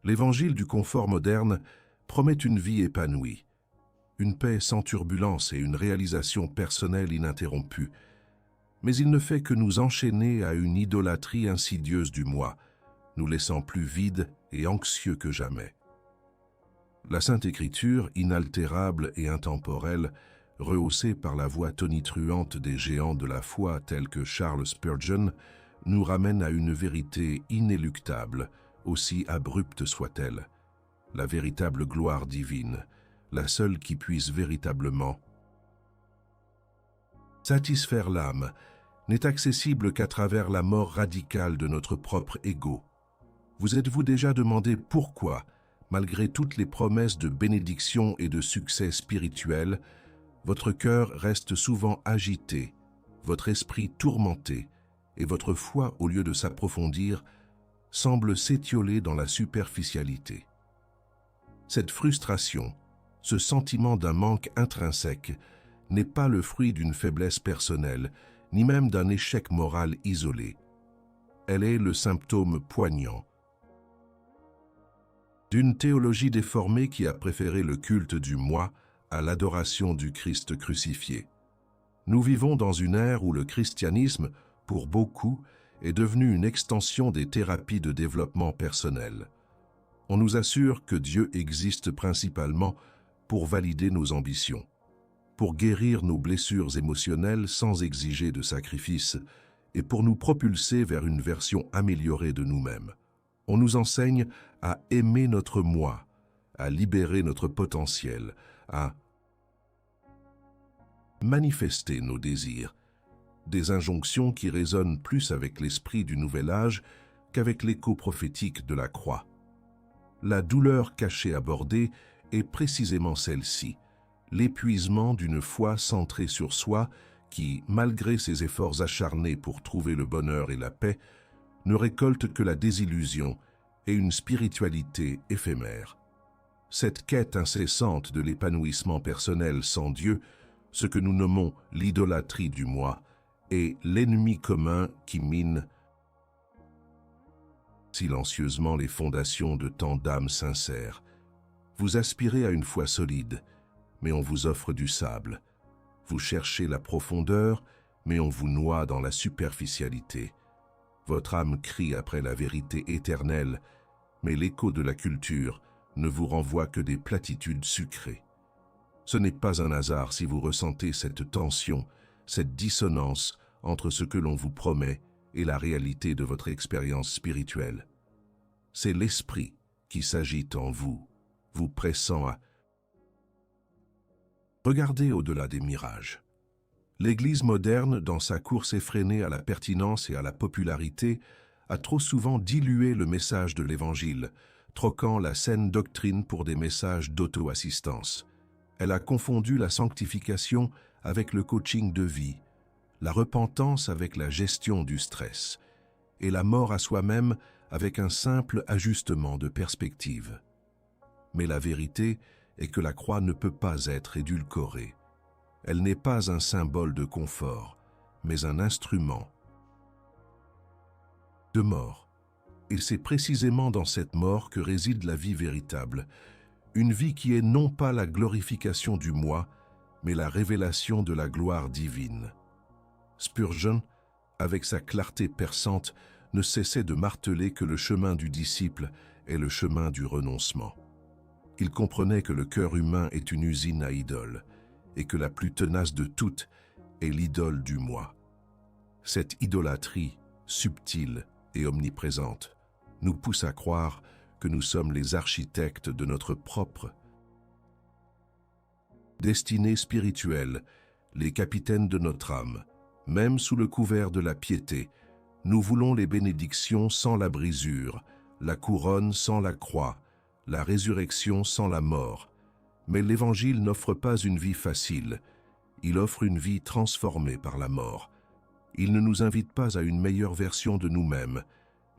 L'évangile du confort moderne promet une vie épanouie, une paix sans turbulence et une réalisation personnelle ininterrompue. Mais il ne fait que nous enchaîner à une idolâtrie insidieuse du moi, nous laissant plus vides et anxieux que jamais. La Sainte Écriture, inaltérable et intemporelle, rehaussée par la voix tonitruante des géants de la foi tels que Charles Spurgeon, nous ramène à une vérité inéluctable, aussi abrupte soit-elle, la véritable gloire divine, la seule qui puisse véritablement satisfaire l'âme, n'est accessible qu'à travers la mort radicale de notre propre ego. Vous êtes-vous déjà demandé pourquoi, malgré toutes les promesses de bénédiction et de succès spirituel, votre cœur reste souvent agité, votre esprit tourmenté, et votre foi, au lieu de s'approfondir, semble s'étioler dans la superficialité. Cette frustration, ce sentiment d'un manque intrinsèque, n'est pas le fruit d'une faiblesse personnelle, ni même d'un échec moral isolé. Elle est le symptôme poignant d'une théologie déformée qui a préféré le culte du moi à l'adoration du Christ crucifié. Nous vivons dans une ère où le christianisme, pour beaucoup, est devenu une extension des thérapies de développement personnel. On nous assure que Dieu existe principalement pour valider nos ambitions, pour guérir nos blessures émotionnelles sans exiger de sacrifice et pour nous propulser vers une version améliorée de nous-mêmes. On nous enseigne à aimer notre moi, à libérer notre potentiel, à manifester nos désirs, des injonctions qui résonnent plus avec l'esprit du nouvel âge qu'avec l'écho prophétique de la croix. La douleur cachée abordée est précisément celle-ci, l'épuisement d'une foi centrée sur soi qui, malgré ses efforts acharnés pour trouver le bonheur et la paix, ne récolte que la désillusion et une spiritualité éphémère. Cette quête incessante de l'épanouissement personnel sans Dieu, ce que nous nommons l'idolâtrie du moi, est l'ennemi commun qui mine silencieusement les fondations de tant d'âmes sincères. Vous aspirez à une foi solide, mais on vous offre du sable. Vous cherchez la profondeur, mais on vous noie dans la superficialité. Votre âme crie après la vérité éternelle, mais l'écho de la culture ne vous renvoie que des platitudes sucrées. Ce n'est pas un hasard si vous ressentez cette tension, cette dissonance entre ce que l'on vous promet et la réalité de votre expérience spirituelle. C'est l'esprit qui s'agite en vous, vous pressant à regarder au-delà des mirages. L'Église moderne, dans sa course effrénée à la pertinence et à la popularité, a trop souvent dilué le message de l'Évangile, troquant la saine doctrine pour des messages d'auto-assistance. Elle a confondu la sanctification avec le coaching de vie, la repentance avec la gestion du stress, et la mort à soi-même avec un simple ajustement de perspective. Mais la vérité est que la croix ne peut pas être édulcorée. Elle n'est pas un symbole de confort, mais un instrument de mort. Et c'est précisément dans cette mort que réside la vie véritable, une vie qui est non pas la glorification du moi, mais la révélation de la gloire divine. Spurgeon, avec sa clarté perçante, ne cessait de marteler que le chemin du disciple est le chemin du renoncement. Il comprenait que le cœur humain est une usine à idoles, et que la plus tenace de toutes est l'idole du moi. Cette idolâtrie, subtile et omniprésente, nous pousse à croire que nous sommes les architectes de notre propre destinée spirituelle, les capitaines de notre âme. Même sous le couvert de la piété, nous voulons les bénédictions sans la brisure, la couronne sans la croix, la résurrection sans la mort. Mais l'Évangile n'offre pas une vie facile, il offre une vie transformée par la mort. Il ne nous invite pas à une meilleure version de nous-mêmes,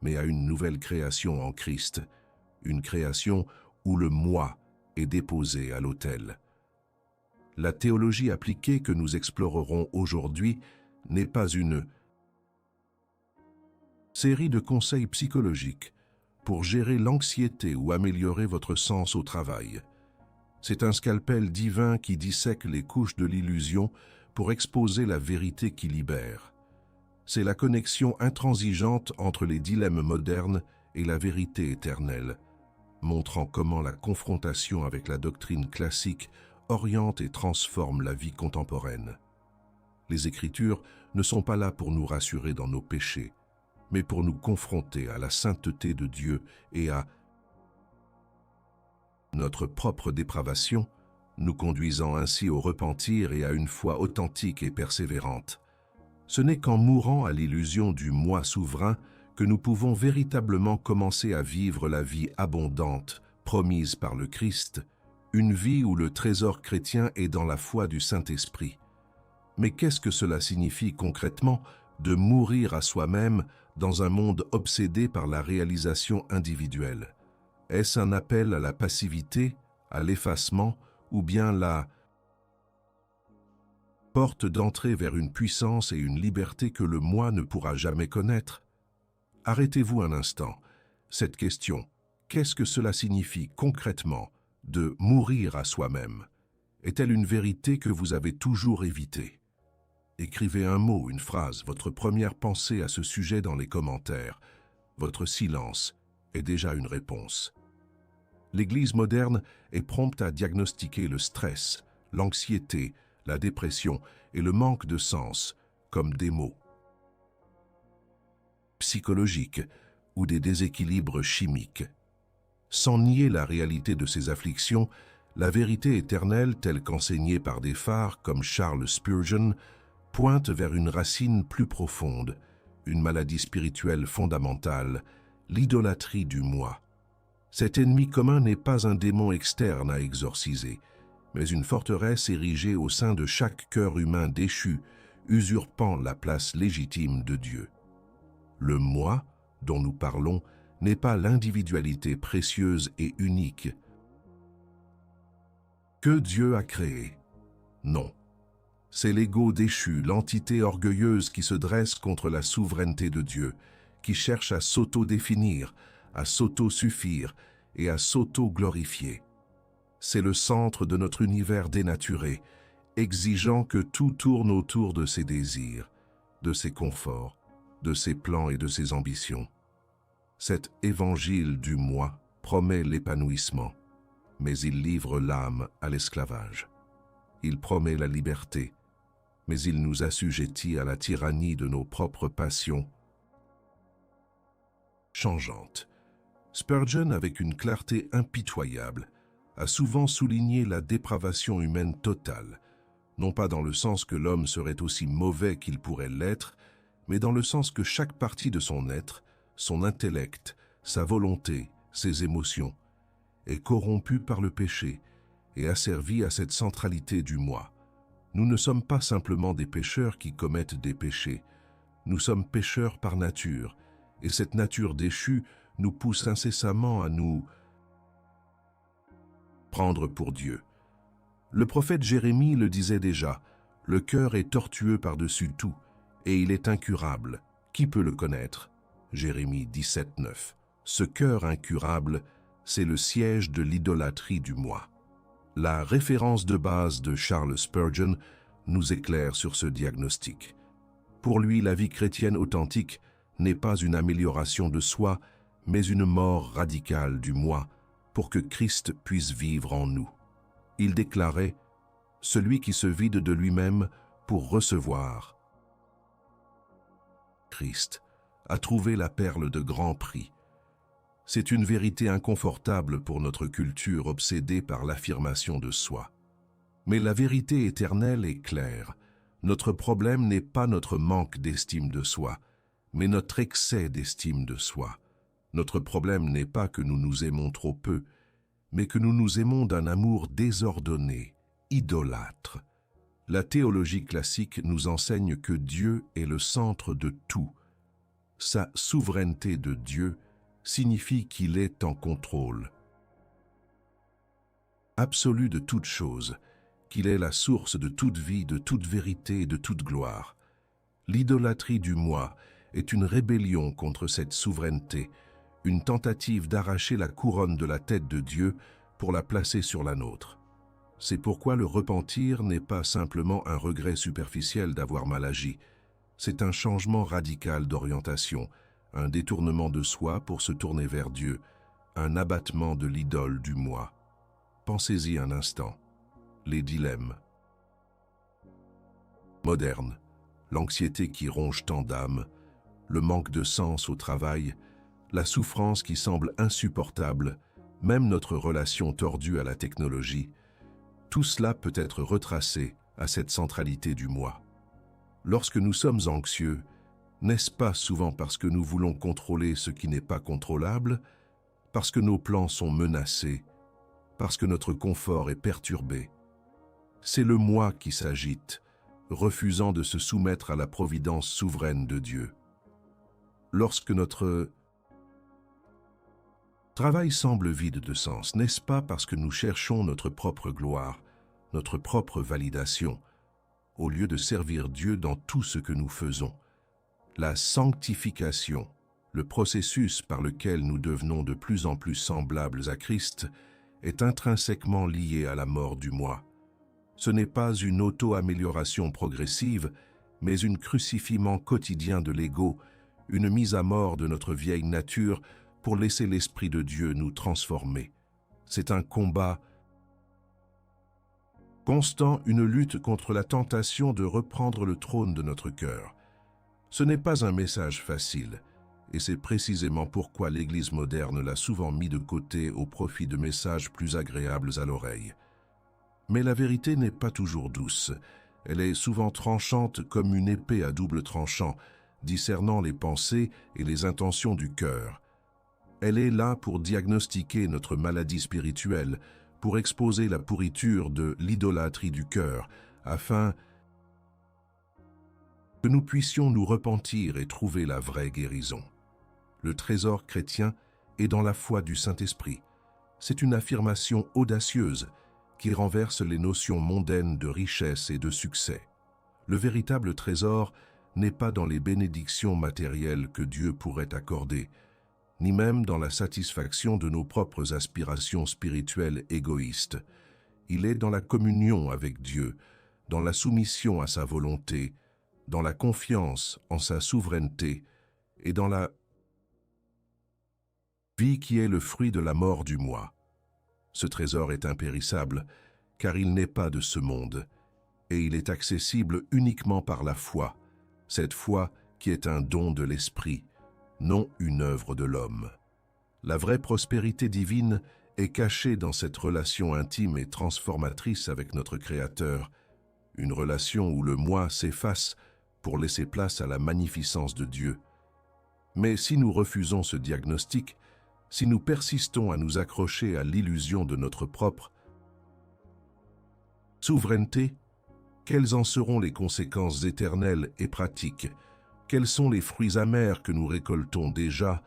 mais à une nouvelle création en Christ, une création où le moi est déposé à l'autel. La théologie appliquée que nous explorerons aujourd'hui n'est pas une série de conseils psychologiques pour gérer l'anxiété ou améliorer votre sens au travail. C'est un scalpel divin qui dissèque les couches de l'illusion pour exposer la vérité qui libère. C'est la connexion intransigeante entre les dilemmes modernes et la vérité éternelle, montrant comment la confrontation avec la doctrine classique oriente et transforme la vie contemporaine. Les Écritures ne sont pas là pour nous rassurer dans nos péchés, mais pour nous confronter à la sainteté de Dieu et à notre propre dépravation, nous conduisant ainsi au repentir et à une foi authentique et persévérante. Ce n'est qu'en mourant à l'illusion du moi souverain que nous pouvons véritablement commencer à vivre la vie abondante promise par le Christ, une vie où le trésor chrétien est dans la foi du Saint-Esprit. Mais qu'est-ce que cela signifie concrètement de mourir à soi-même dans un monde obsédé par la réalisation individuelle? Est-ce un appel à la passivité, à l'effacement, ou bien la porte d'entrée vers une puissance et une liberté que le moi ne pourra jamais connaître? Arrêtez-vous un instant. Cette question, qu'est-ce que cela signifie concrètement de mourir à soi-même? Est-elle une vérité que vous avez toujours évitée? Écrivez un mot, une phrase, votre première pensée à ce sujet dans les commentaires. Votre silence est déjà une réponse. L'Église moderne est prompte à diagnostiquer le stress, l'anxiété, la dépression et le manque de sens comme des maux psychologiques ou des déséquilibres chimiques. Sans nier la réalité de ces afflictions, la vérité éternelle, telle qu'enseignée par des phares comme Charles Spurgeon, pointe vers une racine plus profonde, une maladie spirituelle fondamentale, l'idolâtrie du moi. Cet ennemi commun n'est pas un démon externe à exorciser, mais une forteresse érigée au sein de chaque cœur humain déchu, usurpant la place légitime de Dieu. Le moi dont nous parlons n'est pas l'individualité précieuse et unique que Dieu a créée. Non. C'est l'ego déchu, l'entité orgueilleuse qui se dresse contre la souveraineté de Dieu, qui cherche à s'auto-définir, à s'auto-suffire et à s'auto-glorifier. C'est le centre de notre univers dénaturé, exigeant que tout tourne autour de ses désirs, de ses conforts, de ses plans et de ses ambitions. Cet évangile du moi promet l'épanouissement, mais il livre l'âme à l'esclavage. Il promet la liberté, mais il nous assujettit à la tyrannie de nos propres passions changeantes. Spurgeon, avec une clarté impitoyable, a souvent souligné la dépravation humaine totale, non pas dans le sens que l'homme serait aussi mauvais qu'il pourrait l'être, mais dans le sens que chaque partie de son être, son intellect, sa volonté, ses émotions, est corrompue par le péché et asservie à cette centralité du moi. Nous ne sommes pas simplement des pécheurs qui commettent des péchés, nous sommes pécheurs par nature, et cette nature déchue nous pousse incessamment à nous prendre pour Dieu. Le prophète Jérémie le disait déjà, « Le cœur est tortueux par-dessus tout, et il est incurable. Qui peut le connaître ?» Jérémie 17:9. Ce cœur incurable, c'est le siège de l'idolâtrie du moi. La référence de base de Charles Spurgeon nous éclaire sur ce diagnostic. Pour lui, la vie chrétienne authentique n'est pas une amélioration de soi, mais une mort radicale du moi, pour que Christ puisse vivre en nous. Il déclarait « Celui qui se vide de lui-même pour recevoir Christ a trouvé la perle de grand prix. » C'est une vérité inconfortable pour notre culture obsédée par l'affirmation de soi. Mais la vérité éternelle est claire. Notre problème n'est pas notre manque d'estime de soi, mais notre excès d'estime de soi. Notre problème n'est pas que nous nous aimons trop peu, mais que nous nous aimons d'un amour désordonné, idolâtre. La théologie classique nous enseigne que Dieu est le centre de tout. Sa souveraineté de Dieu signifie qu'il est en contrôle absolu de toute chose, qu'il est la source de toute vie, de toute vérité et de toute gloire. L'idolâtrie du moi est une rébellion contre cette souveraineté, une tentative d'arracher la couronne de la tête de Dieu pour la placer sur la nôtre. C'est pourquoi le repentir n'est pas simplement un regret superficiel d'avoir mal agi. C'est un changement radical d'orientation, un détournement de soi pour se tourner vers Dieu, un abattement de l'idole du moi. Pensez-y un instant. Les dilemmes modernes, l'anxiété qui ronge tant d'âmes, le manque de sens au travail, la souffrance qui semble insupportable, même notre relation tordue à la technologie, tout cela peut être retracé à cette centralité du moi. Lorsque nous sommes anxieux, n'est-ce pas souvent parce que nous voulons contrôler ce qui n'est pas contrôlable, parce que nos plans sont menacés, parce que notre confort est perturbé? C'est le moi qui s'agite, refusant de se soumettre à la providence souveraine de Dieu. Lorsque notre travail semble vide de sens, n'est-ce pas parce que nous cherchons notre propre gloire, notre propre validation, au lieu de servir Dieu dans tout ce que nous faisons? La sanctification, le processus par lequel nous devenons de plus en plus semblables à Christ, est intrinsèquement lié à la mort du moi. Ce n'est pas une auto-amélioration progressive, mais un crucifiement quotidien de l'ego, une mise à mort de notre vieille nature pour laisser l'Esprit de Dieu nous transformer. C'est un combat constant, une lutte contre la tentation de reprendre le trône de notre cœur. Ce n'est pas un message facile, et c'est précisément pourquoi l'Église moderne l'a souvent mis de côté au profit de messages plus agréables à l'oreille. Mais la vérité n'est pas toujours douce. Elle est souvent tranchante comme une épée à double tranchant, discernant les pensées et les intentions du cœur. Elle est là pour diagnostiquer notre maladie spirituelle, pour exposer la pourriture de l'idolâtrie du cœur, afin que nous puissions nous repentir et trouver la vraie guérison. Le trésor chrétien est dans la foi du Saint-Esprit. C'est une affirmation audacieuse qui renverse les notions mondaines de richesse et de succès. Le véritable trésor n'est pas dans les bénédictions matérielles que Dieu pourrait accorder, ni même dans la satisfaction de nos propres aspirations spirituelles égoïstes. Il est dans la communion avec Dieu, dans la soumission à sa volonté, dans la confiance en sa souveraineté et dans la vie qui est le fruit de la mort du moi. Ce trésor est impérissable, car il n'est pas de ce monde, et il est accessible uniquement par la foi, cette foi qui est un don de l'Esprit, non une œuvre de l'homme. La vraie prospérité divine est cachée dans cette relation intime et transformatrice avec notre Créateur, une relation où le moi s'efface pour laisser place à la magnificence de Dieu. Mais si nous refusons ce diagnostic, si nous persistons à nous accrocher à l'illusion de notre propre souveraineté, quelles en seront les conséquences éternelles et pratiques? Quels sont les fruits amers que nous récoltons déjà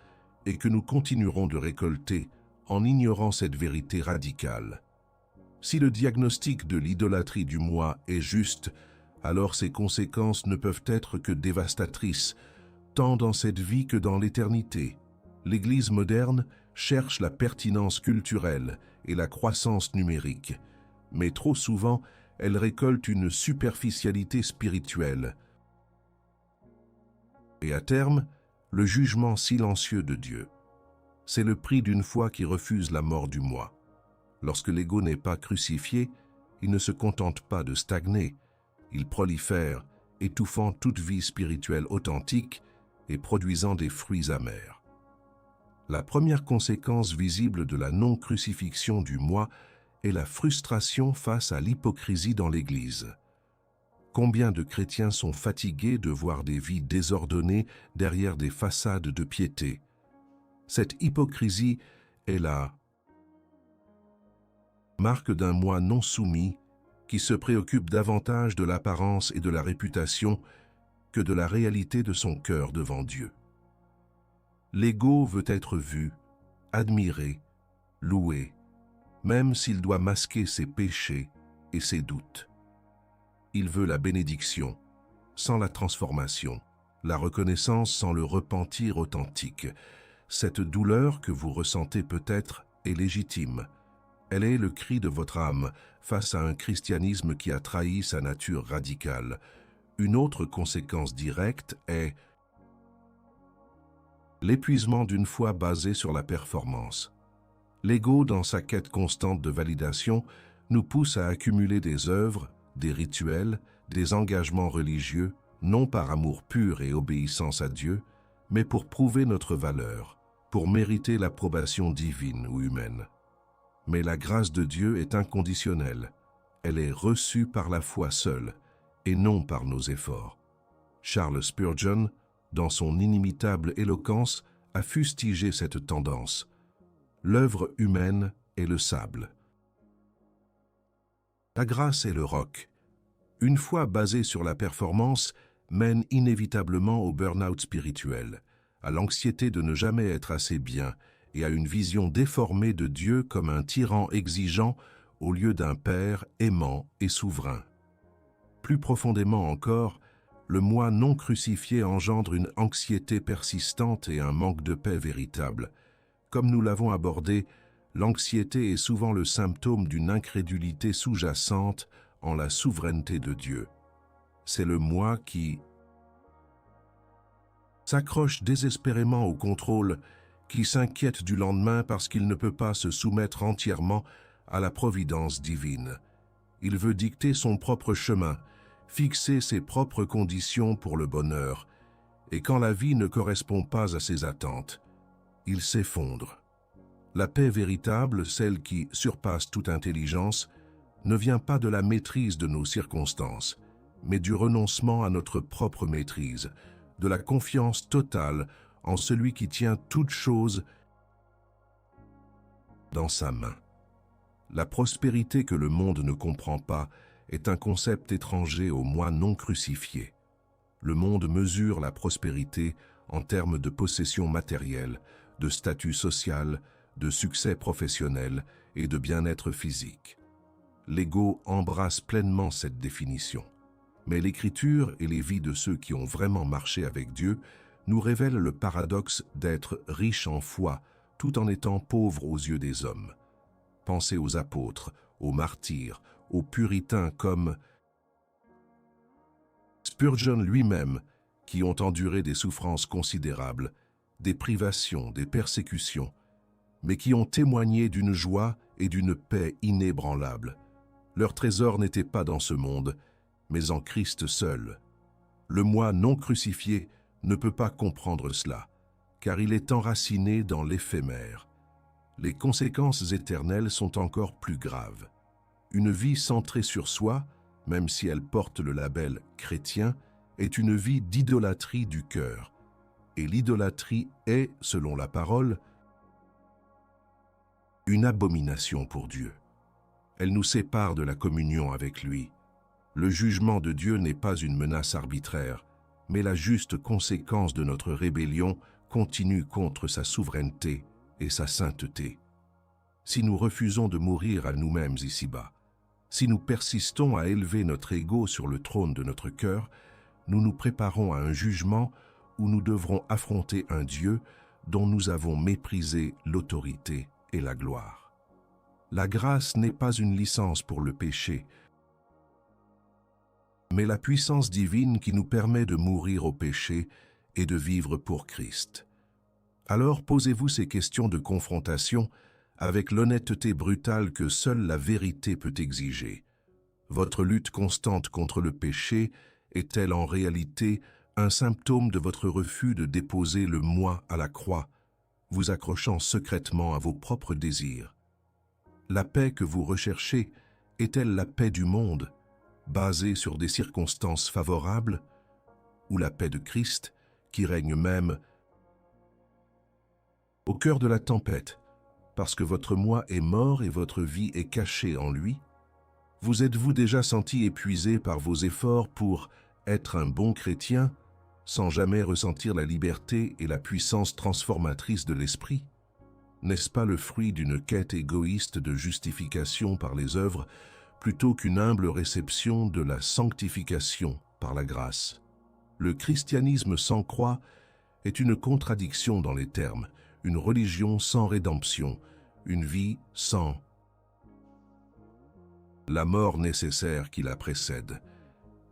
et que nous continuerons de récolter en ignorant cette vérité radicale? Si le diagnostic de l'idolâtrie du moi est juste, alors ses conséquences ne peuvent être que dévastatrices, tant dans cette vie que dans l'éternité. L'Église moderne cherche la pertinence culturelle et la croissance numérique, mais trop souvent, elle récolte une superficialité spirituelle. Et à terme, le jugement silencieux de Dieu. C'est le prix d'une foi qui refuse la mort du moi. Lorsque l'ego n'est pas crucifié, il ne se contente pas de stagner, il prolifère, étouffant toute vie spirituelle authentique et produisant des fruits amers. La première conséquence visible de la non-crucifixion du moi est la frustration face à l'hypocrisie dans l'Église. Combien de chrétiens sont fatigués de voir des vies désordonnées derrière des façades de piété? Cette hypocrisie est la marque d'un moi non soumis qui se préoccupe davantage de l'apparence et de la réputation que de la réalité de son cœur devant Dieu. L'ego veut être vu, admiré, loué, même s'il doit masquer ses péchés et ses doutes. Il veut la bénédiction, sans la transformation, la reconnaissance sans le repentir authentique. Cette douleur que vous ressentez peut-être est légitime. Elle est le cri de votre âme face à un christianisme qui a trahi sa nature radicale. Une autre conséquence directe est l'épuisement d'une foi basée sur la performance. L'ego, dans sa quête constante de validation, nous pousse à accumuler des œuvres, des rituels, des engagements religieux, non par amour pur et obéissance à Dieu, mais pour prouver notre valeur, pour mériter l'approbation divine ou humaine. Mais la grâce de Dieu est inconditionnelle. Elle est reçue par la foi seule, et non par nos efforts. Charles Spurgeon, dans son inimitable éloquence, a fustigé cette tendance. L'œuvre humaine est le sable. La grâce est le roc. Une foi basée sur la performance mène inévitablement au burn-out spirituel, à l'anxiété de ne jamais être assez bien et à une vision déformée de Dieu comme un tyran exigeant au lieu d'un Père aimant et souverain. Plus profondément encore, le moi non crucifié engendre une anxiété persistante et un manque de paix véritable. Comme nous l'avons abordé, l'anxiété est souvent le symptôme d'une incrédulité sous-jacente en la souveraineté de Dieu. C'est le moi qui s'accroche désespérément au contrôle, qui s'inquiète du lendemain parce qu'il ne peut pas se soumettre entièrement à la providence divine. Il veut dicter son propre chemin, fixer ses propres conditions pour le bonheur, et quand la vie ne correspond pas à ses attentes, il s'effondre. La paix véritable, celle qui surpasse toute intelligence, ne vient pas de la maîtrise de nos circonstances, mais du renoncement à notre propre maîtrise, de la confiance totale en celui qui tient toutes choses dans sa main. La prospérité que le monde ne comprend pas est un concept étranger au moi non crucifié. Le monde mesure la prospérité en termes de possession matérielle, de statut social, de succès professionnel et de bien-être physique. L'ego embrasse pleinement cette définition. Mais l'Écriture et les vies de ceux qui ont vraiment marché avec Dieu nous révèlent le paradoxe d'être riche en foi tout en étant pauvre aux yeux des hommes. Pensez aux apôtres, aux martyrs, aux puritains comme Spurgeon lui-même, qui ont enduré des souffrances considérables, des privations, des persécutions, mais qui ont témoigné d'une joie et d'une paix inébranlables. Leur trésor n'était pas dans ce monde, mais en Christ seul. Le moi non crucifié ne peut pas comprendre cela, car il est enraciné dans l'éphémère. Les conséquences éternelles sont encore plus graves. Une vie centrée sur soi, même si elle porte le label chrétien, est une vie d'idolâtrie du cœur. Et l'idolâtrie est, selon la parole, une abomination pour Dieu. Elle nous sépare de la communion avec lui. Le jugement de Dieu n'est pas une menace arbitraire, mais la juste conséquence de notre rébellion continue contre sa souveraineté et sa sainteté. Si nous refusons de mourir à nous-mêmes ici-bas, si nous persistons à élever notre ego sur le trône de notre cœur, nous nous préparons à un jugement où nous devrons affronter un Dieu dont nous avons méprisé l'autorité et la gloire. La grâce n'est pas une licence pour le péché, mais la puissance divine qui nous permet de mourir au péché et de vivre pour Christ. Alors posez-vous ces questions de confrontation avec l'honnêteté brutale que seule la vérité peut exiger. Votre lutte constante contre le péché est-elle en réalité un symptôme de votre refus de déposer le moi à la croix, vous accrochant secrètement à vos propres désirs? La paix que vous recherchez est-elle la paix du monde, basée sur des circonstances favorables, ou la paix de Christ, qui règne même au cœur de la tempête, parce que votre moi est mort et votre vie est cachée en lui? Vous êtes-vous déjà senti épuisé par vos efforts pour être un bon chrétien, sans jamais ressentir la liberté et la puissance transformatrice de l'esprit? N'est-ce pas le fruit d'une quête égoïste de justification par les œuvres, plutôt qu'une humble réception de la sanctification par la grâce? Le christianisme sans croix est une contradiction dans les termes, une religion sans rédemption, une vie sans la mort nécessaire qui la précède.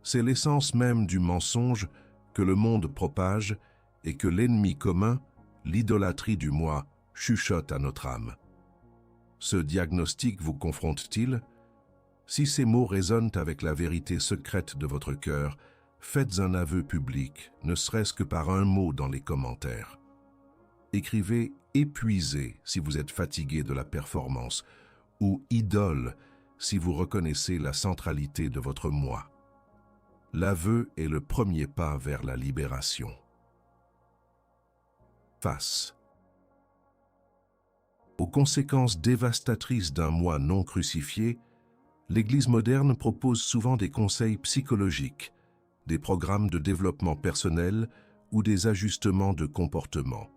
C'est l'essence même du mensonge que le monde propage et que l'ennemi commun, l'idolâtrie du moi, chuchote à notre âme. Ce diagnostic vous confronte-t-il? Si ces mots résonnent avec la vérité secrète de votre cœur, faites un aveu public, ne serait-ce que par un mot dans les commentaires. Écrivez « épuisé » si vous êtes fatigué de la performance, ou « idole » si vous reconnaissez la centralité de votre moi. L'aveu est le premier pas vers la libération. Face aux conséquences dévastatrices d'un moi non crucifié, l'Église moderne propose souvent des conseils psychologiques, des programmes de développement personnel ou des ajustements de comportement.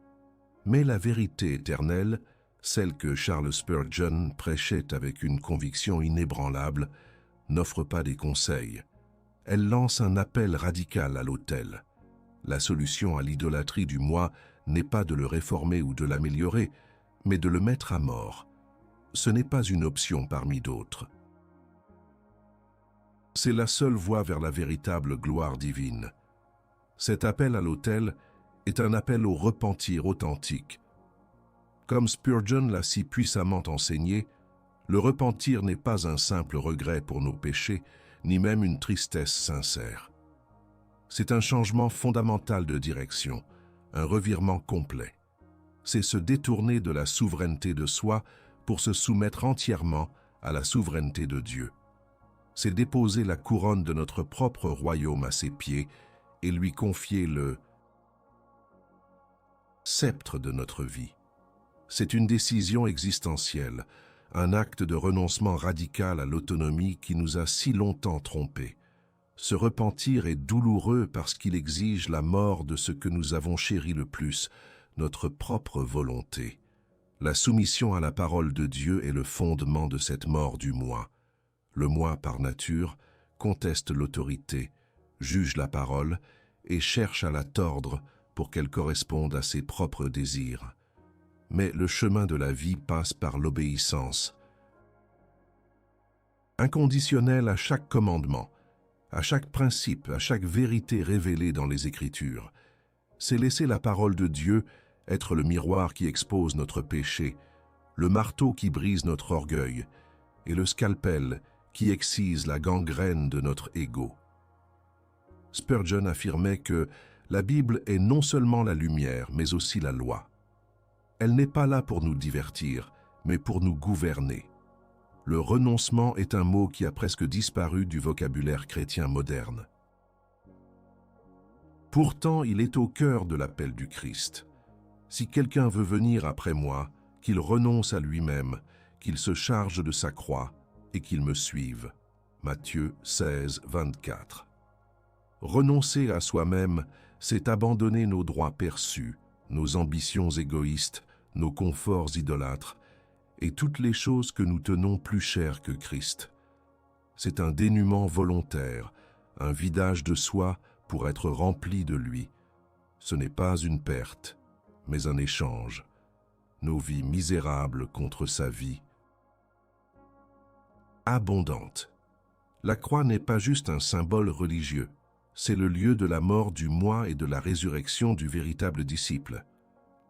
Mais la vérité éternelle, celle que Charles Spurgeon prêchait avec une conviction inébranlable, n'offre pas des conseils. Elle lance un appel radical à l'autel. La solution à l'idolâtrie du moi n'est pas de le réformer ou de l'améliorer, mais de le mettre à mort. Ce n'est pas une option parmi d'autres. C'est la seule voie vers la véritable gloire divine. Cet appel à l'autel est un appel au repentir authentique. Comme Spurgeon l'a si puissamment enseigné, le repentir n'est pas un simple regret pour nos péchés, ni même une tristesse sincère. C'est un changement fondamental de direction, un revirement complet. C'est se détourner de la souveraineté de soi pour se soumettre entièrement à la souveraineté de Dieu. C'est déposer la couronne de notre propre royaume à ses pieds et lui confier le sceptre de notre vie. C'est une décision existentielle, un acte de renoncement radical à l'autonomie qui nous a si longtemps trompés. Ce repentir est douloureux parce qu'il exige la mort de ce que nous avons chéri le plus, notre propre volonté. La soumission à la parole de Dieu est le fondement de cette mort du moi. Le moi, par nature, conteste l'autorité, juge la parole et cherche à la tordre pour qu'elle corresponde à ses propres désirs. Mais le chemin de la vie passe par l'obéissance inconditionnelle à chaque commandement, à chaque principe, à chaque vérité révélée dans les Écritures. C'est laisser la parole de Dieu être le miroir qui expose notre péché, le marteau qui brise notre orgueil et le scalpel qui excise la gangrène de notre ego. Spurgeon affirmait que la Bible est non seulement la lumière, mais aussi la loi. Elle n'est pas là pour nous divertir, mais pour nous gouverner. Le renoncement est un mot qui a presque disparu du vocabulaire chrétien moderne. Pourtant, il est au cœur de l'appel du Christ. Si quelqu'un veut venir après moi, qu'il renonce à lui-même, qu'il se charge de sa croix et qu'il me suive. Matthieu 16, 24. Renoncer à soi-même, c'est abandonner nos droits perçus, nos ambitions égoïstes, nos conforts idolâtres et toutes les choses que nous tenons plus chères que Christ. C'est un dénuement volontaire, un vidage de soi pour être rempli de lui. Ce n'est pas une perte, mais un échange. Nos vies misérables contre sa vie abondante. La croix n'est pas juste un symbole religieux, c'est le lieu de la mort du moi et de la résurrection du véritable disciple.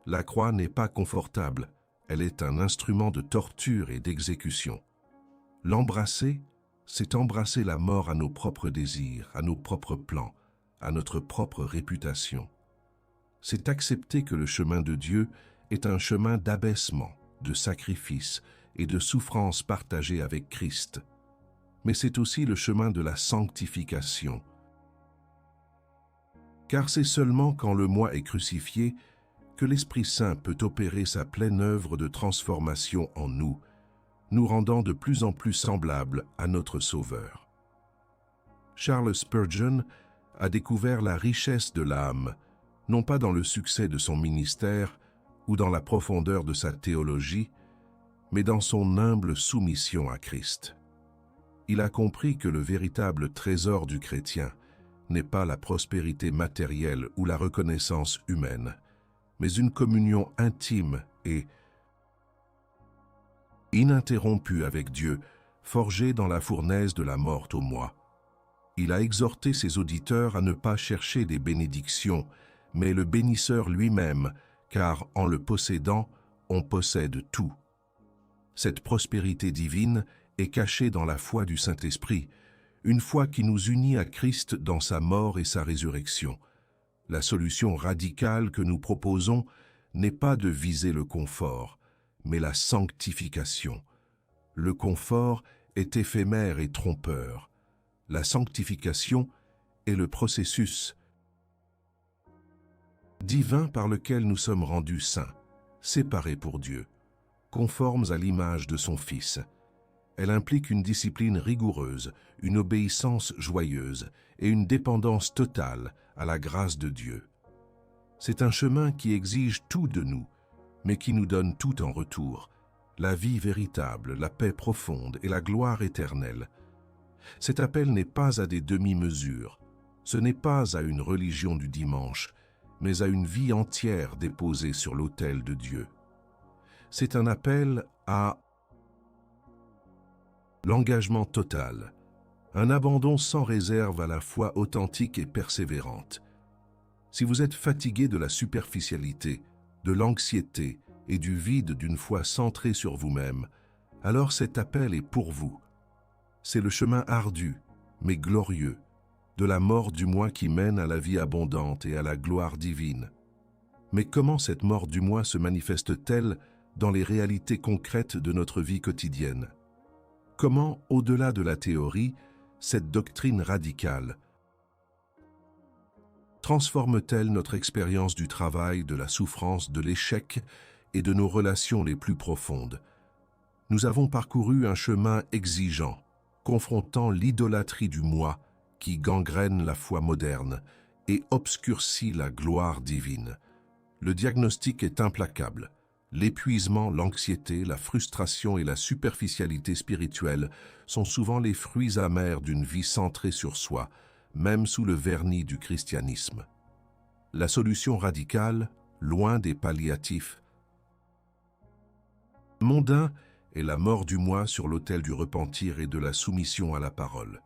La croix n'est pas confortable, elle est un instrument de torture et d'exécution. L'embrasser, c'est embrasser la mort à nos propres désirs, à nos propres plans, à notre propre réputation. C'est accepter que le chemin de Dieu est un chemin d'abaissement, de sacrifice et de souffrance partagée avec Christ. Mais c'est aussi le chemin de la sanctification. Car c'est seulement quand le moi est crucifié que l'Esprit Saint peut opérer sa pleine œuvre de transformation en nous, nous rendant de plus en plus semblables à notre Sauveur. Charles Spurgeon a découvert la richesse de l'âme, non pas dans le succès de son ministère ou dans la profondeur de sa théologie, mais dans son humble soumission à Christ. Il a compris que le véritable trésor du chrétien n'est pas la prospérité matérielle ou la reconnaissance humaine, mais une communion intime et ininterrompue avec Dieu, forgée dans la fournaise de la mort au moi. Il a exhorté ses auditeurs à ne pas chercher des bénédictions, mais le bénisseur lui-même, car en le possédant, on possède tout. Cette prospérité divine est cachée dans la foi du Saint-Esprit, une foi qui nous unit à Christ dans sa mort et sa résurrection. La solution radicale que nous proposons n'est pas de viser le confort, mais la sanctification. Le confort est éphémère et trompeur. La sanctification est le processus divin par lequel nous sommes rendus saints, séparés pour Dieu, conformes à l'image de son Fils. Elle implique une discipline rigoureuse, une obéissance joyeuse et une dépendance totale à la grâce de Dieu. C'est un chemin qui exige tout de nous, mais qui nous donne tout en retour, la vie véritable, la paix profonde et la gloire éternelle. Cet appel n'est pas à des demi-mesures, ce n'est pas à une religion du dimanche, mais à une vie entière déposée sur l'autel de Dieu. C'est un appel à l'engagement total, un abandon sans réserve à la foi authentique et persévérante. Si vous êtes fatigué de la superficialité, de l'anxiété et du vide d'une foi centrée sur vous-même, alors cet appel est pour vous. C'est le chemin ardu, mais glorieux, de la mort du moi qui mène à la vie abondante et à la gloire divine. Mais comment cette mort du moi se manifeste-t-elle dans les réalités concrètes de notre vie quotidienne? Comment, au-delà de la théorie, cette doctrine radicale transforme-t-elle notre expérience du travail, de la souffrance, de l'échec et de nos relations les plus profondes? Nous avons parcouru un chemin exigeant, confrontant l'idolâtrie du moi qui gangrène la foi moderne et obscurcit la gloire divine. Le diagnostic est implacable. L'épuisement, l'anxiété, la frustration et la superficialité spirituelle sont souvent les fruits amers d'une vie centrée sur soi, même sous le vernis du christianisme. La solution radicale, loin des palliatifs mondains, est la mort du moi sur l'autel du repentir et de la soumission à la parole.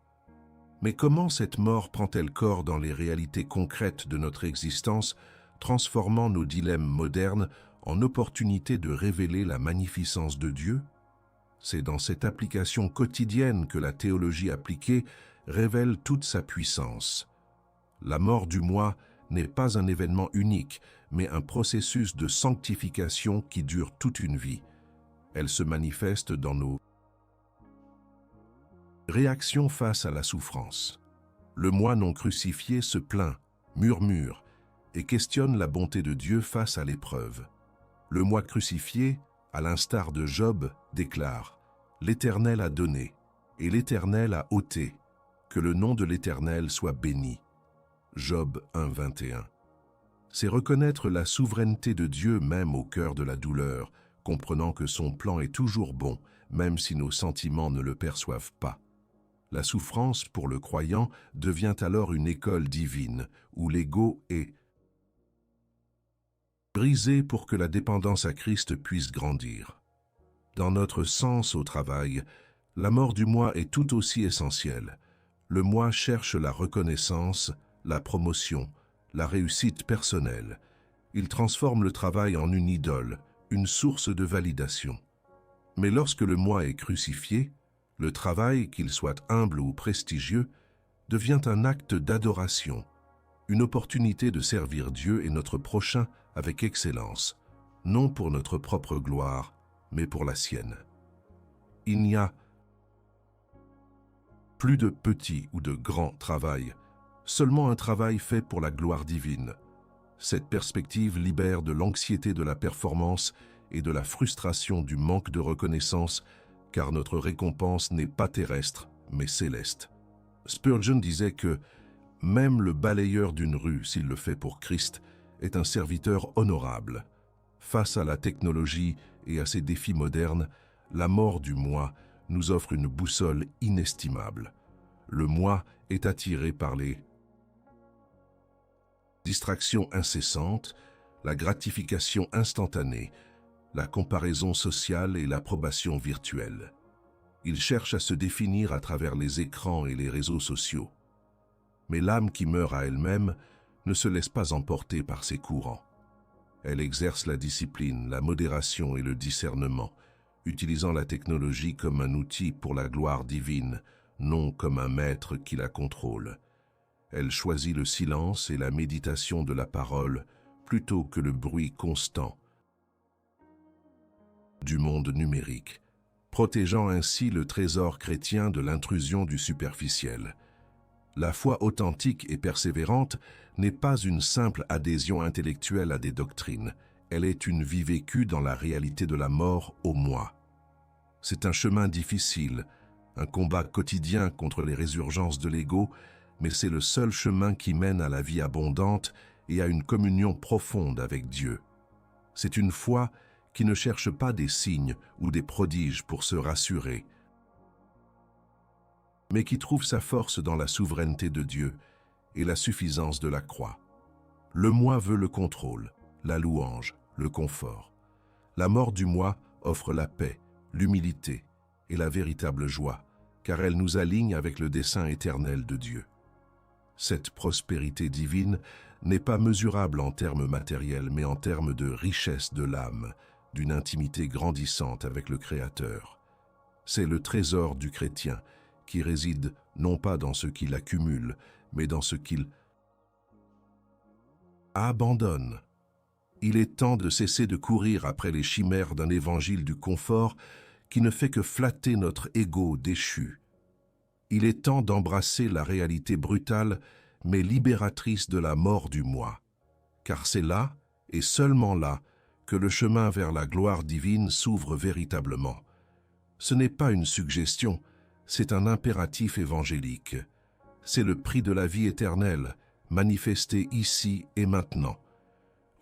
Mais comment cette mort prend-elle corps dans les réalités concrètes de notre existence, transformant nos dilemmes modernes en opportunité de révéler la magnificence de Dieu? C'est dans cette application quotidienne que la théologie appliquée révèle toute sa puissance. La mort du moi n'est pas un événement unique, mais un processus de sanctification qui dure toute une vie. Elle se manifeste dans nos réactions face à la souffrance. Le moi non crucifié se plaint, murmure et questionne la bonté de Dieu face à l'épreuve. Le moi crucifié, à l'instar de Job, déclare « L'Éternel a donné, et l'Éternel a ôté, que le nom de l'Éternel soit béni. » Job 1, 21. C'est reconnaître la souveraineté de Dieu même au cœur de la douleur, comprenant que son plan est toujours bon, même si nos sentiments ne le perçoivent pas. La souffrance, pour le croyant, devient alors une école divine, où l'ego est brisé pour que la dépendance à Christ puisse grandir. Dans notre sens au travail, la mort du moi est tout aussi essentielle. Le moi cherche la reconnaissance, la promotion, la réussite personnelle. Il transforme le travail en une idole, une source de validation. Mais lorsque le moi est crucifié, le travail, qu'il soit humble ou prestigieux, devient un acte d'adoration, une opportunité de servir Dieu et notre prochain avec excellence, non pour notre propre gloire, mais pour la sienne. Il n'y a plus de petit ou de grand travail, seulement un travail fait pour la gloire divine. Cette perspective libère de l'anxiété de la performance et de la frustration du manque de reconnaissance, car notre récompense n'est pas terrestre, mais céleste. Spurgeon disait que même le balayeur d'une rue, s'il le fait pour Christ, est un serviteur honorable. Face à la technologie et à ses défis modernes, la mort du moi nous offre une boussole inestimable. Le moi est attiré par les distractions incessantes, la gratification instantanée, la comparaison sociale et l'approbation virtuelle. Ils cherchent à se définir à travers les écrans et les réseaux sociaux. Mais l'âme qui meurt à elle-même ne se laisse pas emporter par ces courants. Elle exerce la discipline, la modération et le discernement, utilisant la technologie comme un outil pour la gloire divine, non comme un maître qui la contrôle. Elle choisit le silence et la méditation de la parole plutôt que le bruit constant du monde numérique, protégeant ainsi le trésor chrétien de l'intrusion du superficiel. La foi authentique et persévérante n'est pas une simple adhésion intellectuelle à des doctrines, elle est une vie vécue dans la réalité de la mort au moi. C'est un chemin difficile, un combat quotidien contre les résurgences de l'ego, mais c'est le seul chemin qui mène à la vie abondante et à une communion profonde avec Dieu. C'est une foi qui ne cherche pas des signes ou des prodiges pour se rassurer, mais qui trouve sa force dans la souveraineté de Dieu et la suffisance de la croix. Le moi veut le contrôle, la louange, le confort. La mort du moi offre la paix, l'humilité et la véritable joie, car elle nous aligne avec le dessein éternel de Dieu. Cette prospérité divine n'est pas mesurable en termes matériels, mais en termes de richesse de l'âme, d'une intimité grandissante avec le Créateur. C'est le trésor du chrétien qui réside non pas dans ce qu'il accumule, mais dans ce qu'il abandonne. Il est temps de cesser de courir après les chimères d'un évangile du confort qui ne fait que flatter notre ego déchu. Il est temps d'embrasser la réalité brutale mais libératrice de la mort du moi, car c'est là, et seulement là, que le chemin vers la gloire divine s'ouvre véritablement. Ce n'est pas une suggestion, c'est un impératif évangélique. C'est le prix de la vie éternelle, manifesté ici et maintenant.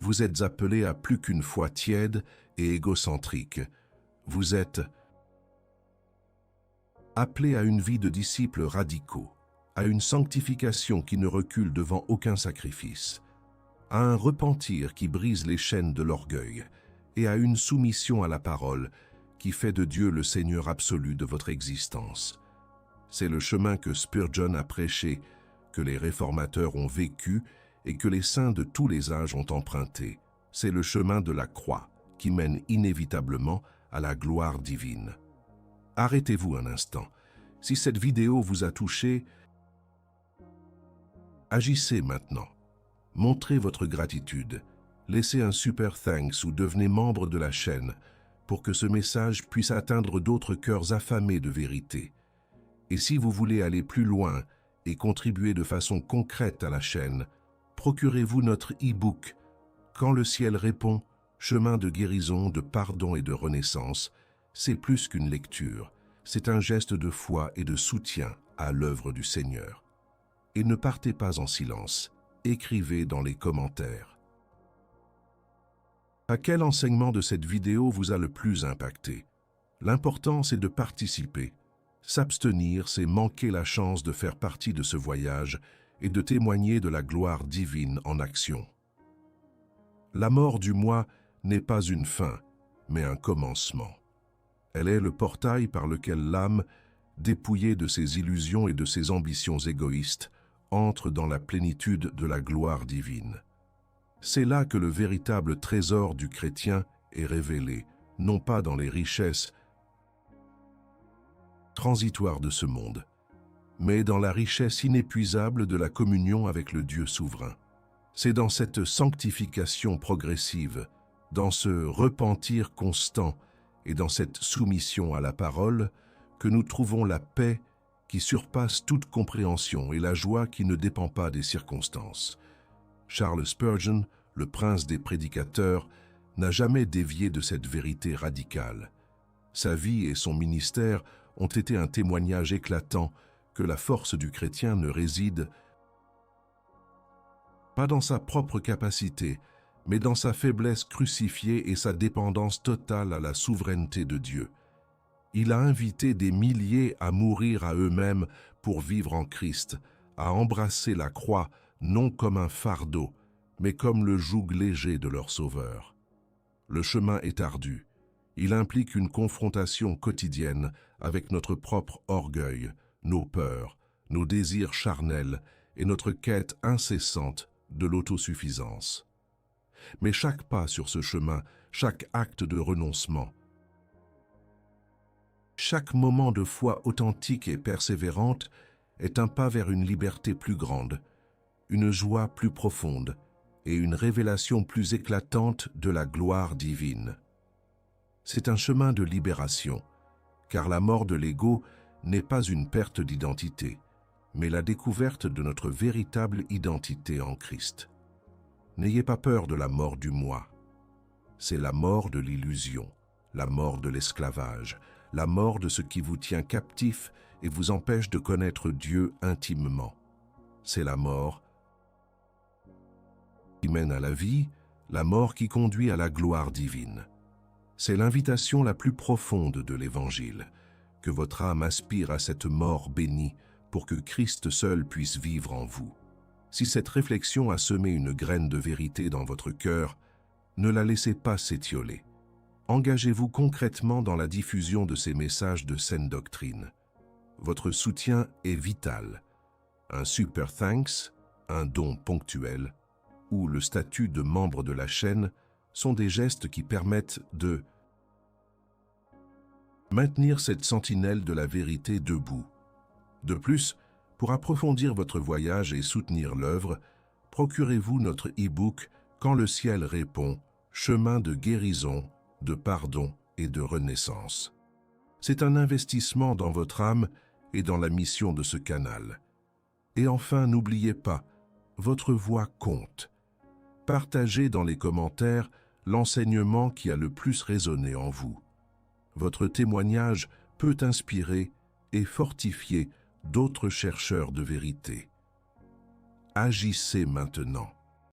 Vous êtes appelés à plus qu'une foi tiède et égocentrique. Vous êtes appelés à une vie de disciples radicaux, à une sanctification qui ne recule devant aucun sacrifice, à un repentir qui brise les chaînes de l'orgueil et à une soumission à la parole qui fait de Dieu le Seigneur absolu de votre existence. C'est le chemin que Spurgeon a prêché, que les réformateurs ont vécu et que les saints de tous les âges ont emprunté. C'est le chemin de la croix qui mène inévitablement à la gloire divine. Arrêtez-vous un instant. Si cette vidéo vous a touché, agissez maintenant. Montrez votre gratitude. Laissez un super thanks ou devenez membre de la chaîne pour que ce message puisse atteindre d'autres cœurs affamés de vérité. Et si vous voulez aller plus loin et contribuer de façon concrète à la chaîne, procurez-vous notre e-book « Quand le ciel répond, chemin de guérison, de pardon et de renaissance ». C'est plus qu'une lecture, c'est un geste de foi et de soutien à l'œuvre du Seigneur. Et ne partez pas en silence, écrivez dans les commentaires. À quel enseignement de cette vidéo vous a le plus impacté? L'important, c'est de participer. S'abstenir, c'est manquer la chance de faire partie de ce voyage et de témoigner de la gloire divine en action. La mort du moi n'est pas une fin, mais un commencement. Elle est le portail par lequel l'âme, dépouillée de ses illusions et de ses ambitions égoïstes, entre dans la plénitude de la gloire divine. C'est là que le véritable trésor du chrétien est révélé, non pas dans les richesses transitoires de ce monde, mais dans la richesse inépuisable de la communion avec le Dieu souverain. C'est dans cette sanctification progressive, dans ce repentir constant et dans cette soumission à la parole que nous trouvons la paix qui surpasse toute compréhension et la joie qui ne dépend pas des circonstances. Charles Spurgeon, le prince des prédicateurs, n'a jamais dévié de cette vérité radicale. Sa vie et son ministère ont été un témoignage éclatant que la force du chrétien ne réside pas dans sa propre capacité, mais dans sa faiblesse crucifiée et sa dépendance totale à la souveraineté de Dieu. Il a invité des milliers à mourir à eux-mêmes pour vivre en Christ, à embrasser la croix non comme un fardeau, mais comme le joug léger de leur Sauveur. Le chemin est ardu. Il implique une confrontation quotidienne avec notre propre orgueil, nos peurs, nos désirs charnels et notre quête incessante de l'autosuffisance. Mais chaque pas sur ce chemin, chaque acte de renoncement, chaque moment de foi authentique et persévérante est un pas vers une liberté plus grande, une joie plus profonde et une révélation plus éclatante de la gloire divine. C'est un chemin de libération, car la mort de l'ego n'est pas une perte d'identité, mais la découverte de notre véritable identité en Christ. N'ayez pas peur de la mort du moi. C'est la mort de l'illusion, la mort de l'esclavage, la mort de ce qui vous tient captif et vous empêche de connaître Dieu intimement. C'est la mort qui mène à la vie, la mort qui conduit à la gloire divine. C'est l'invitation la plus profonde de l'Évangile, que votre âme aspire à cette mort bénie pour que Christ seul puisse vivre en vous. Si cette réflexion a semé une graine de vérité dans votre cœur, ne la laissez pas s'étioler. Engagez-vous concrètement dans la diffusion de ces messages de saine doctrine. Votre soutien est vital. Un super thanks, un don ponctuel, ou le statut de membre de la chaîne sont des gestes qui permettent de maintenir cette sentinelle de la vérité debout. De plus, pour approfondir votre voyage et soutenir l'œuvre, procurez-vous notre e-book « Quand le ciel répond », chemin de guérison, de pardon et de renaissance. C'est un investissement dans votre âme et dans la mission de ce canal. Et enfin, n'oubliez pas, votre voix compte. Partagez dans les commentaires l'enseignement qui a le plus résonné en vous. Votre témoignage peut inspirer et fortifier d'autres chercheurs de vérité. Agissez maintenant.